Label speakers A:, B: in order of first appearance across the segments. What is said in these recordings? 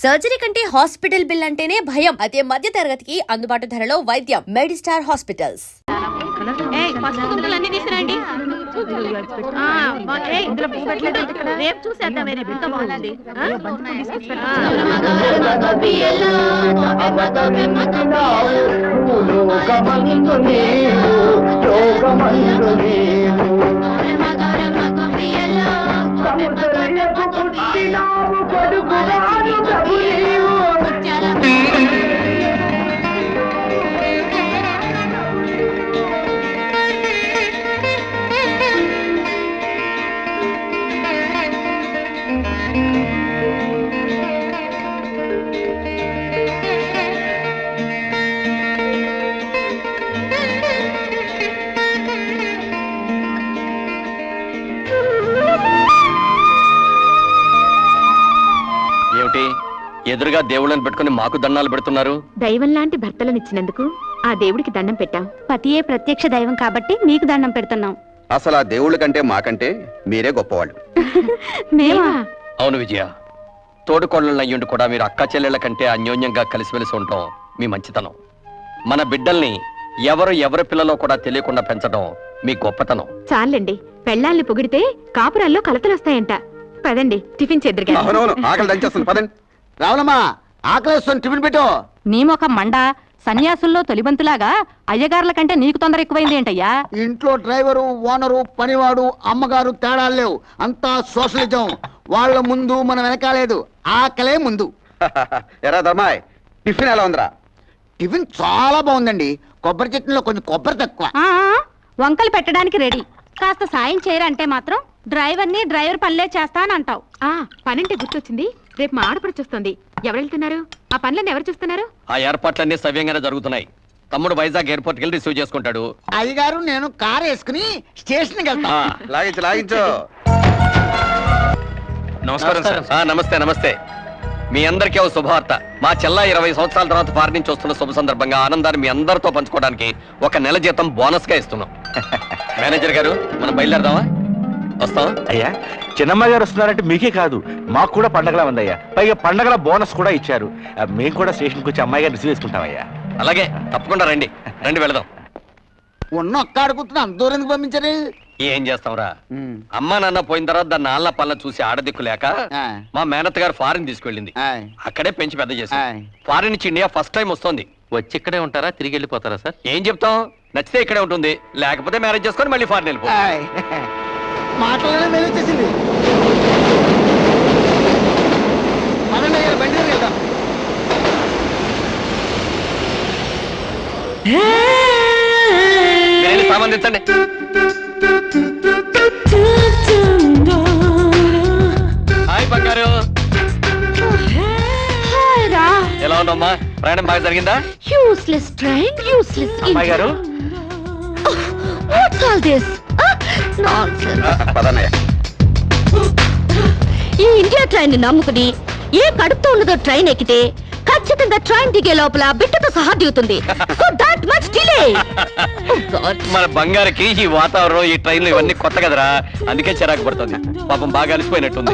A: Surgery కంటే hospital bill అంటేనే భయం. అదే మధ్య తరగతికి అందుబాటు ధరలో వైద్యం. Medistar hospitals.
B: ఎదురుగా దేవుళ్ళని పెట్టుకుని మాకు దండాలు పెడుతున్నారు.
C: దైవం లాంటి భర్తలనిచ్చినందుకు ఆ దేవుడికి దండం పెట్టాం.
D: పతియే ప్రత్యక్ష దైవం కాబట్టి మీకు దండం పెడుతున్నాం.
E: అసలు ఆ దేవుళ్ళ కంటే మాకంటే మీరే గొప్పవాళ్ళు.
C: మేమా?
B: అవును విజయ, తోడుకోళ్ళని అయ్యుండి కూడా మీరు అక్క చెల్లెళ్ళ కంటే అన్యోన్యంగా కలిసిమెలిసి ఉంటాం మీ మంచితనం. మన బిడ్డల్ని ఎవరి పిల్లలో కూడా తెలియకుండా పెంచడం మీ గొప్పతనం.
C: చాలండి, పెళ్ళాల్ని పొగిడితే కాపురాల్లో కలతలొస్తాయంట. పదండి, టిఫిన్ చేద్దరుగా.
E: ఆకలి దంచేస్తుంది, పదండి. రావులమ్మా, ఆకలేస్తుంది, టిఫిన్ పెట్టు.
D: నీ మొక్క మండ సన్యాసుల్లో తొలిబంతులాగా అయ్యగారుల కంటే నీకు తొందర ఎక్కువైంది ఏంటయ్యా?
F: ఇంట్లో డ్రైవరు, ఓనరు, పనివాడు, అమ్మగారు తేడాలు లేవు. అంతా సోషలిజం. వాళ్ళ ముందు మనం వెనకాలేదు, ఆకలే ముందు.
E: ఎరా ధర్మాయ్, టిఫిన్ ఎలా ఉందిరా?
F: టిఫిన్ చాలా బాగుందండి. కొబ్బరి చట్నీలో కొంచెం కొబ్బరి తక్కువ.
D: వంకలు పెట్టడానికి రెడీ. కాస్త సాయం చేయరంటే మాత్రం డ్రైవర్ పనులే చేస్తానంటావు.
C: పనంటే గుర్తొచ్చింది, రేపు మా ఆడపడుచొస్తుంది. ఎవరు వెళ్తున్నారు? ఆ పనులను ఎవరు చూస్తున్నారు?
B: ఆ ఏర్పాట్లన్నీ సవ్యంగానే జరుగుతున్నాయి. తమ్ముడు వైజాగ్ ఎయిర్పోర్ట్ కి రిసీవ్ చేసుకుంటాడు.
F: అయ్యగారు నేను కారు వేసుకుని స్టేషన్కి వెళ్తా.
E: లాగించు.
B: నమస్కారం సార్. నమస్తే నమస్తే. మీ అందరికీ ఓ శుభవార్త. మా చెల్ల 20 సంవత్సరాల తర్వాత ఫారెన్ నుంచి వస్తున్న శుభ సందర్భంగా ఆనందాన్ని మీ అందరితో పంచుకోవడానికి ఒక నెల జీతం బోనస్ గా ఇస్తున్నాం. మేనేజర్ గారు, మనం బయలుదేరదామా? వస్తాం.
G: అయ్యా, చిన్నమ్మ గారు వస్తున్నారంటే మీకే కాదు, మాకు కూడా పండగలా ఉందయ్యా. పైగా పండగల బోనస్ కూడా ఇచ్చారు. మేము కూడా స్టేషన్కి వచ్చి అమ్మాయి గారు రిసీవ్ చేసుకుంటామయ్యా.
B: అలాగే, తప్పకుండా రండి. వెళదాం.
F: ఉన్న ఒక్క అడుగుతున్నా, అంత దూరం ఎందుకు పంపించారు?
B: ఏం చేస్తాంరా, అమ్మా నాన్న పోయిన తర్వాత దాన్ని నాన్న పనులు చూసి ఆడదిక్కు లేక మా మేనత్ గారు ఫారిన్ తీసుకెళ్ళింది. అక్కడే పెంచి పెద్ద చేసి ఫారిన్ నుంచి ఇండియా ఫస్ట్ టైం వస్తుంది. వచ్చి ఇక్కడే ఉంటారా, తిరిగి వెళ్ళిపోతారా సార్? ఏం చెప్తాం, నచ్చితే ఇక్కడే ఉంటుంది, లేకపోతే మ్యారేజ్ చేసుకొని మళ్ళీ ఫారిన్ వెళ్ళిపో.
F: మాటలోనే మేలు వచ్చేసింది. బండి వెళ్దాం.
B: సామాన్ తెచ్చండి. హాయ్ బంగారు, ఎలా ఉందమ్మా? ప్రయాణం బాగా జరిగిందా?
C: యూస్లెస్ ట్రైన్, యూస్లెస్
G: అమ్మాయి గారు,
C: వాట్స్ ఆల్ దిస్
E: పదన్నయ్య.
C: ఈ ఇండియా ట్రైన్ నమ్ముకుని ఏ కడుపుతో ఉన్నదో ట్రైన్ ఎక్కితే ఖచ్చితంగా ట్రైన్ దిగే లోపల బిడ్డతో సహా దిగుతుంది.
B: మన బంగారుకి ఈ వాతావరణం, ఈ ట్రైన్లు ఇవన్నీ కొత్త కదరా, అందుకే చిరాకు పడుతుంది. పాపం బాగా అలసిపోయినట్టుంది.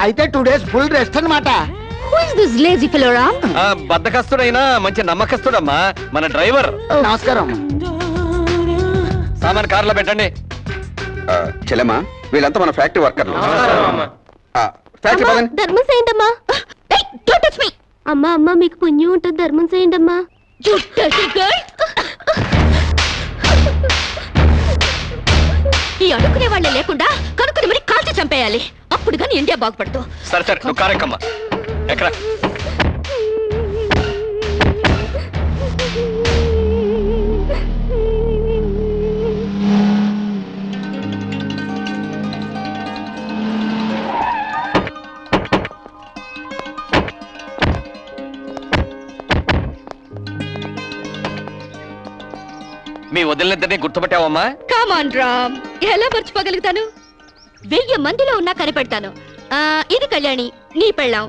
F: అయితే 2 days ఫుల్ రెస్ట్ అన్నమాట.
B: బద్దకస్తుడైనా మంచి నమ్మకస్తుడమ్మా మన డ్రైవర్.
F: నమస్కారం.
B: సామాన్ కారులో పెట్టండి.
E: చెల్లెమ్మా, వీళ్ళంతా మన ఫ్యాక్టరీ వర్కర్లు. ఫ్యాక్టరీ పదండి.
C: ధర్మం చేయండి అమ్మా. అమ్మా అమ్మా, మీకు పుణ్యం ఉంటుంది, ధర్మం చేయండి అమ్మా. ఈ అడుక్కునే వాళ్ళే లేకుండా కనుక్కుని మరి కాల్చి చంపేయాలి, అప్పుడు కానీ ఇండియా బాగుపడదు.
B: సరే సరే, నువ్వు కారెక్కమ్మా. ఎక్కడ? మీ వదిలినిద్దరినీ గుర్తుపట్టావమ్మా?
C: కమాన్ రామ్, ఎలా మర్చిపోగలుగుతాను? 1000 మందిలో ఉన్నా కనిపెడతాను. ఇది కళ్యాణి, నీ పెళ్ళాం.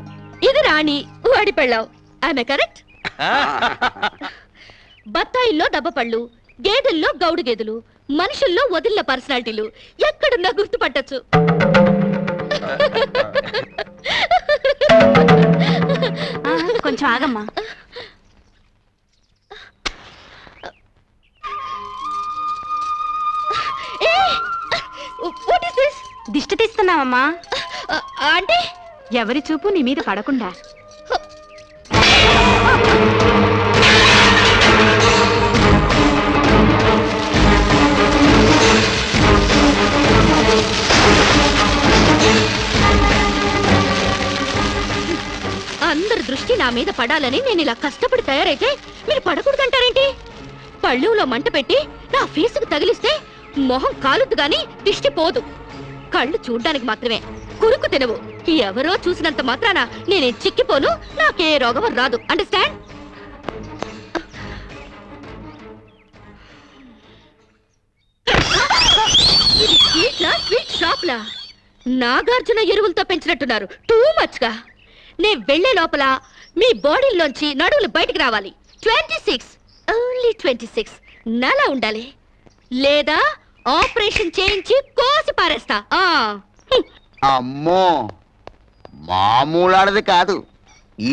C: ఇది రాణి, వాడి పెళ్ళాం. ఆమె కరెక్ట్? బత్తాయిల్లో దబ్బపళ్ళు, గేదెల్లో గౌడు గేదెలు, మనుషుల్లో వదిలిన పర్సనాలిటీలు ఎక్కడున్నా గుర్తుపట్టచ్చు.
D: కొంచెం ఆగమ్మా.
C: What is this?
D: దిష్టి తీస్తున్నావమ్మా.
C: అంటే
D: ఎవరి చూపు నీ మీద పడకుండా.
C: అందరి దృష్టి నా మీద పడాలని నేను ఇలా కష్టపడి తయారైతే మీరు పడకూడదంటారేంటి? పళ్ళులో మంట పెట్టి నా ఫేసుకు తగిలిస్తే మొహం కాలుద్దు గాని దిష్టి పోదు. కళ్ళు చూడ్డానికి మాత్రమే, కురుకు తినవు. ఎవరో చూసినంత మాత్రాన నేనే చిక్కిపోను, నాకే రోగం రాదు. అండర్స్టాండ్? ఇది స్వీట్ షాప్ లా నాగార్జున ఎరువులతో పెంచినట్టున్నారు. టూ మచ్ గా. నే వెళ్లే లోపల మీ బాడీలోంచి నడువులు బయటికి రావాలి. 26, ఓన్లీ 26 నలా ఉండాలి, లేదా ఆపరేషన్ చేయించి కోసి పారేస్తా.
F: అమ్మో, మామూలాడది కాదు.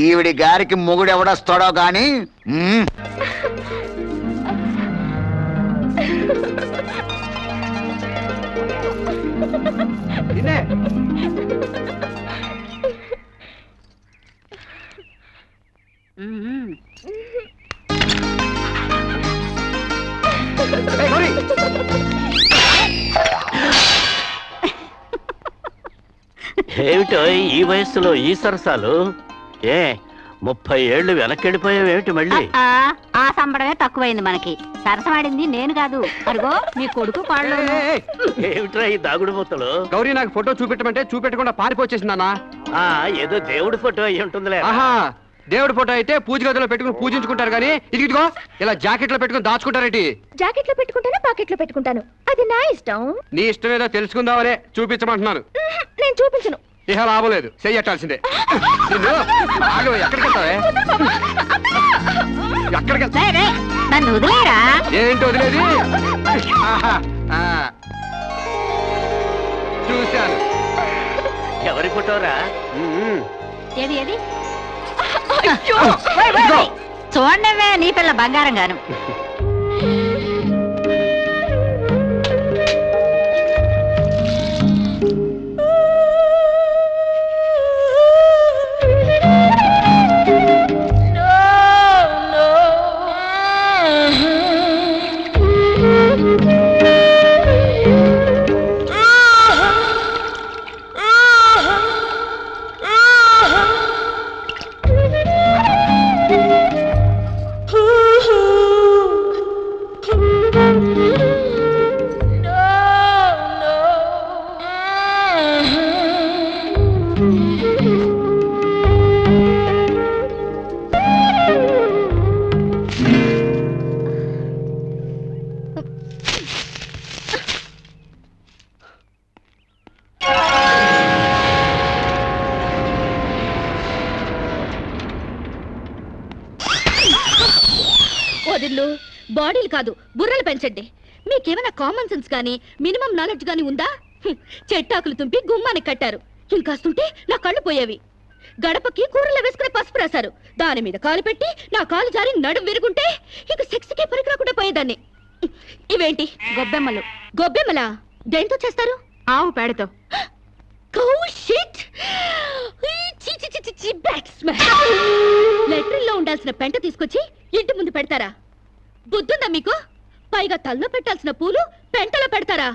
F: ఈవిడి గారికి మొగుడు ఎవడొస్తాడో గాని.
H: ఏమిటో ఈ వయస్సులో ఈ సరసాలు? 30 ఏళ్ళు వెనకెళ్ళిపోయావేమిటి మళ్ళీ?
D: ఆ సంబడమే తక్కువైంది మనకి. సరసమాడింది నేను కాదు, అరుగో మీ కొడుకు కాళ్ళు.
H: ఏమిట్రా ఈ దాగుడు మూతలు?
B: గౌరీ నాకు ఫోటో చూపెట్టమంటే చూపెట్టకుండా పారిపోచేసిందన్నా.
H: ఏదో దేవుడి ఫోటో అయి ఉంటుందిలే.
B: ఆహా, దేవుడి ఫోటో అయితే పూజ గదిలో పెట్టుకుని పూజించుకుంటారు కానీ ఇదిగో ఇలా జాకెట్ లో పెట్టుకుని దాచుకుంటారేంటి?
C: జాకెట్ లో పెట్టుకుంటాను, పాకెట్ లో పెట్టుకుంటాను, అది నా ఇష్టం.
B: నీ ఇష్టం ఏదో తెలుసుకుందామనే చూపించమంటున్నాను.
C: నేను చూపించను.
B: ఇహ లాభం లేదు, చెయ్యట్టాల్సిందే. ఎక్కడికి వెళ్తావే? ఎక్కడికి
D: నన్ను వదిలేరా?
B: ఏంటి వదిలేది? ఆహా, చూశాను.
H: ఎవరి ఫోటోరా?
D: ఏది ఏది? చూడవే నీ పిల్ల బంగారం గాను.
C: వదిల్లు, బాడీలు కాదు బుర్రలు పెంచండి. మీకేమైనా కామన్ సెన్స్ గానీ మినిమం నాలెడ్జ్ గానీ ఉందా? చెట్టాకులు తుంపి గుమ్మానికి కట్టారు, ఇంకాస్తుంటే నా కళ్ళు పోయేవి. గడపకి కూరలు వేసుకునే పసుపు రాశారు, దాని మీద కాలు పెట్టి నా కాలు జారి నడుం విరుగుంటే ఇక సెక్స్కే పనికిరాకుండా పోయేదాన్ని. ఇవేంటి?
D: గొబ్బెమ్మలు.
C: గొబ్బెమ్మలా? దేంతో చేస్తారు?
D: ఆవు పేడతో.
C: లెట్రిన్ లో ఉండాల్సిన పెంట తీసుకొచ్చి ఇంటి ముందు పెడతారా? బుద్ధుందా మీకు? పైగా తల్లో పెట్టాల్సిన పూలు పెంటలో పెడతారా?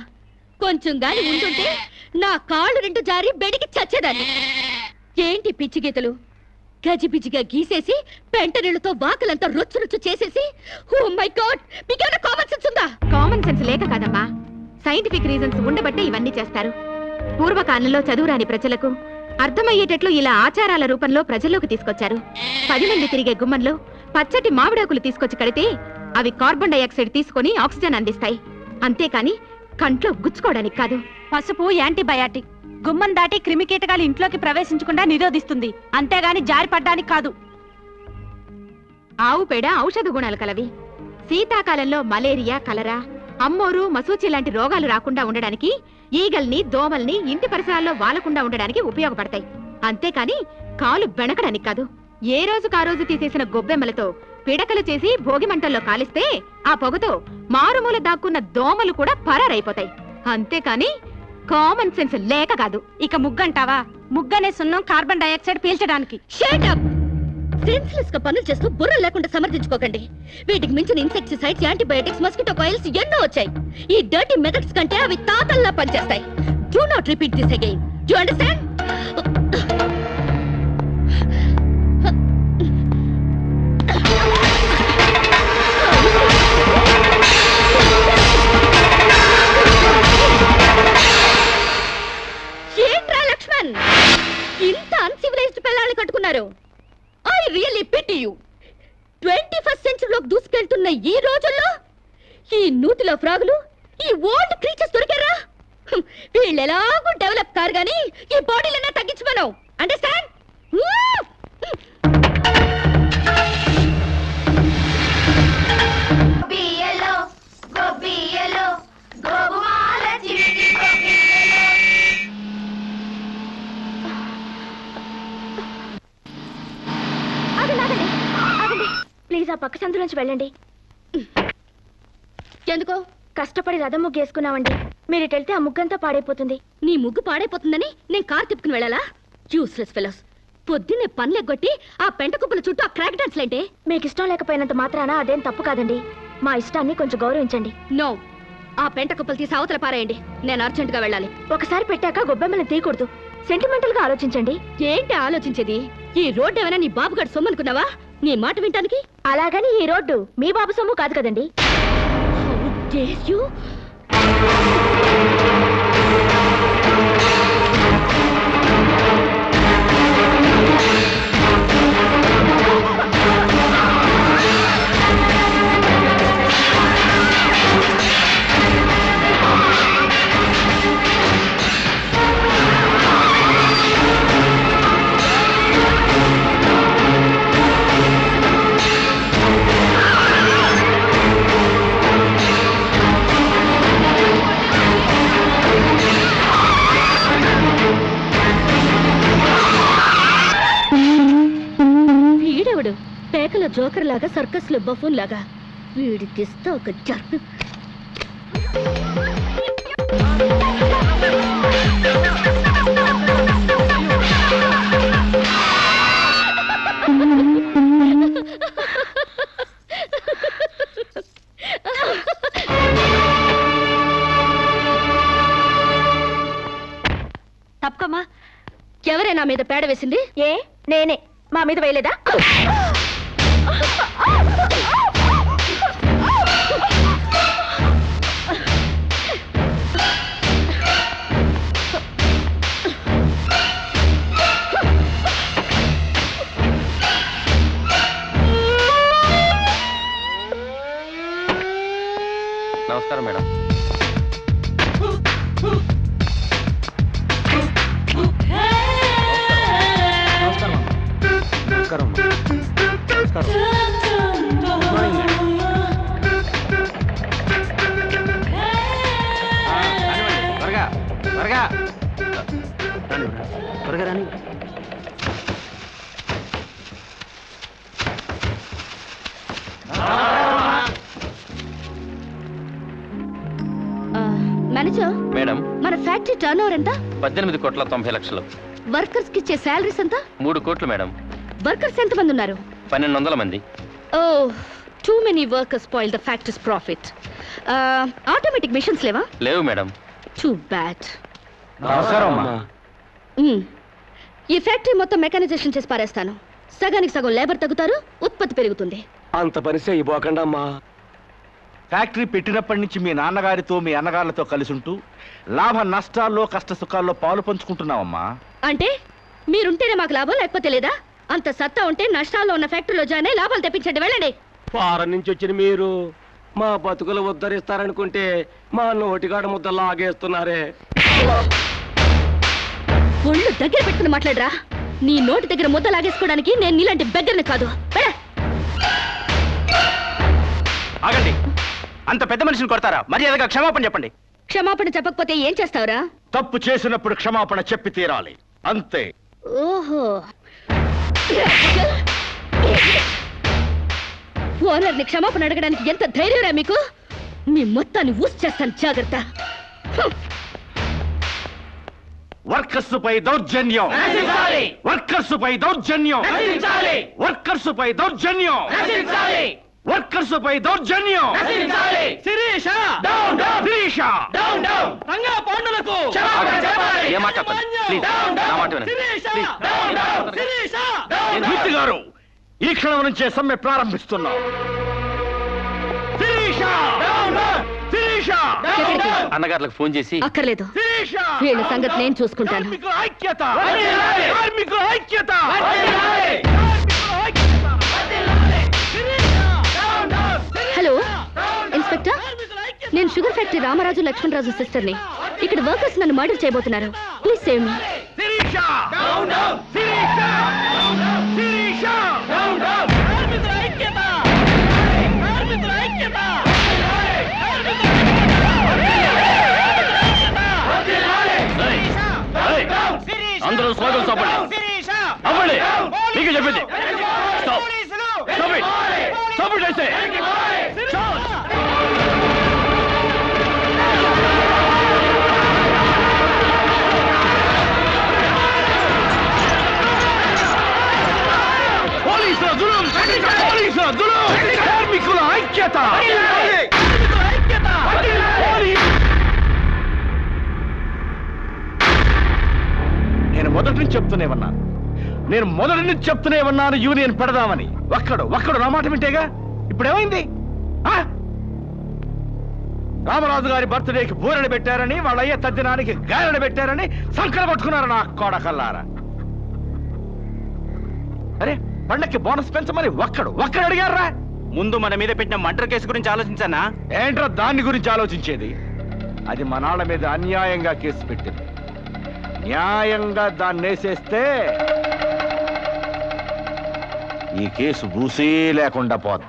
C: కొంచెం గాని ఉంటుంటే నా కాళ్ళు 2 జారి బెడికి చచ్చేదాన్ని. ఏంటి పిచ్చి గీతలు? గజిబిజిగా గీసేసి పెంట నీళ్లతో వాకలంతా రొచ్చు రొచ్చు చేసేసి, ఓ మై గాడ్, మీకేమైనా కామన్ సెన్స్ ఉందా?
D: కామన్ సెన్స్ లేక కాదమ్మా, సైంటిఫిక్ రీజన్స్ ఉండబట్టే ఇవన్నీ చేస్తారు. పూర్వకాలంలో చదువురాని ప్రజలకు అర్థమయ్యేటట్లు ఇలా ఆచారాల రూపంలో ప్రజల్లోకి తీసుకొచ్చారు. 10 మంది తిరిగే గుమ్మంలో పచ్చటి మామిడాకులు తీసుకొచ్చి కడితే అవి కార్బన్ డైఆక్సైడ్ తీసుకొని ఆక్సిజన్ అందిస్తాయి, అంతేకాని కంట్లో గుచ్చుకోవడానికి కాదు. పసుపు యాంటీబయాటిక్, గుమ్మం దాటి క్రిమి కీటకాలు ఇంట్లోకి ప్రవేశించకుండా నిరోధిస్తుంది, అంతేగాని జారిపడ్డానికి కాదు. ఆవు పేడ ఔషధ గుణాలు కలవి. శీతాకాలంలో మలేరియా, కలరా, అమ్మోరు, మసూచి లాంటి రోగాలు రాకుండా ఉండడానికి, ఈగల్ని, దోమల్ని ఇంటి పరిసరాల్లో వాలకుండా ఉండడానికి ఉపయోగపడతాయి, అంతేకాని కాలు బెణకడానికి కాదు. ఏ రోజుకు ఆ రోజు తీసేసిన గొబ్బెమ్మలతో పిడకలు చేసి భోగి మంటల్లో కాలిస్తే ఆ పొగతో మారుమూల దాక్కున్న దోమలు కూడా పరారైపోతాయి. అంతేకాని కామన్ సెన్స్ లేక కాదు.
C: ఇక ముగ్గంటావా? ముగ్గనే సున్నం కార్బన్ డైఆక్సైడ్ పీల్చడానికి. Shut up! సెన్స్లెస్ గా పనులు చేస్తూ బుర్ర లేకుండా సమర్థించుకోకండి. వీటికి మించిన ఇన్సెక్టిసైడ్స్, యాంటీబయాటిక్స్, మస్కిటో కాయిల్స్ ఎన్నో వచ్చాయి. ఈ డర్టీ మెథడ్స్ కంటే అవి తాతల్లా పనిచేస్తాయి. Do not repeat this again. Do understand? ఏంట్రా లక్ష్మణ్, ఇంత అన్సివిలైజ్డ్ పిల్లల్ని కట్టుకున్నారు? I really pity you. 21st సెంచరీలోకి దూసుకెళ్తున్న ఈ రోజుల్లో ఈ నూతిలో ఫ్రాగులు, ఈ ఓల్డ్ క్రీచర్స్ దొరికారా? వీళ్ళు ఎలాగూ డెవలప్ కారు గానీ ఈ బాడీలన్నా తగ్గించమను. అండర్స్టాండ్?
D: ప్లీజ్ ఆ పక్క సందులోంచి వెళ్ళండి.
C: ఎందుకో?
D: కష్టపడి రథం ముగ్గు వేసుకున్నామండి. మీరు ఇటు వెళ్తే ఆ ముగ్గంతా పాడైపోతుంది.
C: నీ ముగ్గు పాడైపోతుందని నేను కార్ తిప్పుకుని వెళ్ళాలా? Useless fellows. పొద్దున్నే పనులెగ్గొట్టి ఆ పెంట కుప్పల చుట్టూ ఆ క్రాక్ డాన్స్ లేంటే?
D: మీకు ఇష్టం లేకపోయినంత మాత్రాన అదేం తప్పు కాదండి. మా ఇష్టాన్ని కొంచెం గౌరవించండి.
C: నో, ఆ పెంట కుప్పలు తీసి అవతల పారేయండి. నేను అర్జెంట్ గా వెళ్ళాలి.
D: ఒకసారి పెట్టాక గొబ్బెమ్మల్ని తీయకూడదు. సెంటిమెంటల్ గా ఆలోచించండి.
C: ఏంటి ఆలోచించేది? ఈ రోడ్డు ఏమైనా నీ బాబుగాడు సొమ్మనుకున్నావా నీ మాట వింటానికి?
D: అలాగని ఈ రోడ్డు మీ బాబు సొమ్ము కాదు కదండి.
C: How dare you? వీడెవడు? పేకల జోకర్ లాగా, సర్కస్ లో బఫూన్ లాగా. వీడికిస్తా ఒక జర్ను. తప్పకమ్మా. ఎవరైనా మీద పేడ వేసింది?
D: ఏ నేనే. మా మీద వేయలేదా?
B: నమస్కారం మేడం. త్వరగా త్వరగా త్వరగా రాని.
C: మేనేజర్,
B: మేడం,
C: మన ఫ్యాక్టరీ టర్న్ ఓవర్ ఎంత?
B: 18,90,00,000.
C: వర్కర్స్ కి ఇచ్చే శాలరీస్ ఎంత?
B: 3 కోట్లు మేడం.
C: వర్కర్స్ ఎంత మంది ఉన్నారు?
B: 1200 మంది.
C: Oh, too many workers spoil the factories profit. Automatic machines లేవా?
B: లేవు మేడం.
C: Too bad.
G: నమస్కారం అమ్మా.
C: ఈ ఫ్యాక్టరీ మొత్తం మెకానైజేషన్ చేసి పారేస్తాను. సగానికి సగం లేబర్ తగ్గుతారు, ఉత్పత్తి పెరుగుతుంది.
H: అంత పని చేయబోకండి అమ్మా.
G: ఫ్యాక్టరీ పెట్టినప్పటి నుంచి మీ నాన్నగారితో మీ అన్నగారులతో కలిసి ఉంటూ లాభ నష్టాల్లో కష్ట సుఖాల్లో పాలు పంచుకుంటున్నావమ్మా.
C: అంటే మీరుంటేనే మాకు లాభం, లేకపోతే లేదా? అంత సత్తా ఉంటే నష్టాల్లో ఉన్న ఫ్యాక్టరీలో జాయిన్ అయ్యి లాభాలు తెప్పించండి. వెళ్ళండి.
H: ఫారెన్ నుంచి వచ్చిన మీరు మా బతుకులు ఉద్ధరిస్తారనుకుంటే మా నోటిగాడ ముద్ద లాగేస్తున్నారే.
C: ఒళ్ళు దగ్గర పెట్టుకుని మాట్లాడరా. నీ నోటి దగ్గర ముద్ద లాగేసుకోవడానికి నేను నీలాంటి బెగ్గర్ని కాదు.
G: ఆగండి. అంత పెద్ద మనిషిని కొడతారా? మర్యాదగా క్షమాపణ చెప్పండి.
C: క్షమాపణ చెప్పకపోతే ఏం చేస్తావురా?
G: తప్పు చేసినప్పుడు క్షమాపణ చెప్పి తీరాలి, అంతే.
C: ఓహో, ఓనర్ని క్షమాపణ అడగడానికి ఎంత ధైర్యరా మీకు? మీ మొత్తాన్ని ఊసి చేస్తాను, జాగ్రత్త.
G: వర్కర్స్ పై దౌర్జన్యం, వర్కర్స్ పై దౌర్జన్యం, వర్కర్స్ పై దౌర్జన్యం, వర్కర్స్ పై దౌర్జన్యం. శిరీష, శిరీష, రంగా పాండులకు
B: ఏ మాట చెప్పండి. ప్లీజ్, నా మాట వినండి. ప్లీజ్.
G: మూర్తి గారు, ఈ క్షణం నుంచే సమ్మె ప్రారంభిస్తున్నాం. శిరీష, శిరీష,
C: ఎక్కడికి?
B: అన్నగారులకు ఫోన్ చేసి
C: అక్కర్లేదు,
G: శిరీష,
C: వీళ్ళ సంగతి నేను చూసుకుంటాను.
G: కార్మికుల ఐక్యత, కార్మికుల ఐక్యత, కార్మికుల ఐక్యత.
C: హలో ఇన్స్పెక్టర్, నేను షుగర్ ఫ్యాక్టరీ రామరాజు లక్ష్మణరాజు సిస్టర్ని. ఇక్కడ వర్కర్స్ నన్ను మర్డర్ చేయబోతున్నారు. Please save me.
G: Sirisha, Sirisha, Sirisha, కార్మికుల ఐక్యత, కార్మికుల ఐక్యత.
B: అందరూ స్లోగన్స్ అవ్వండి. అవ్వండి, మీకు చెప్పింది. Stop. Stop it. Stop it, I say. Stop.
G: పోలీసుల జులుం, పోలీసుల జులుం, కార్మికుల ఐక్యత, నేను మొదటి నుంచి చెప్తూనే ఉన్నాను, నేను మొదటి నుంచి చెప్తూనే ఉన్నాను యూనియన్ పెడదామని. ఒక్కడు నా మాట వింటేగా. ఇప్పుడేమైంది? రామరాజు గారి బర్త్డేకి బూరెలు పెట్టారని, వాళ్ళ అయ్యే తద్దినానికి గారెలు పెట్టారని సంకర పట్టుకున్నారు నా కోడకల్లారా. అరే, పండక్కి బోనస్ పెంచమని ఒక్కడు అడిగారా?
I: ముందు మన మీద పెట్టిన మర్డర్ కేసు గురించి ఆలోచించానా?
G: ఏంట్రా దాన్ని గురించి ఆలోచించేది? అది మనాళ్ళ మీద అన్యాయంగా కేసు పెట్టింది. న్యాయంగా దాన్ని వేసేస్తే ఈ కేసు బూసీ లేకుండా పోద్ది.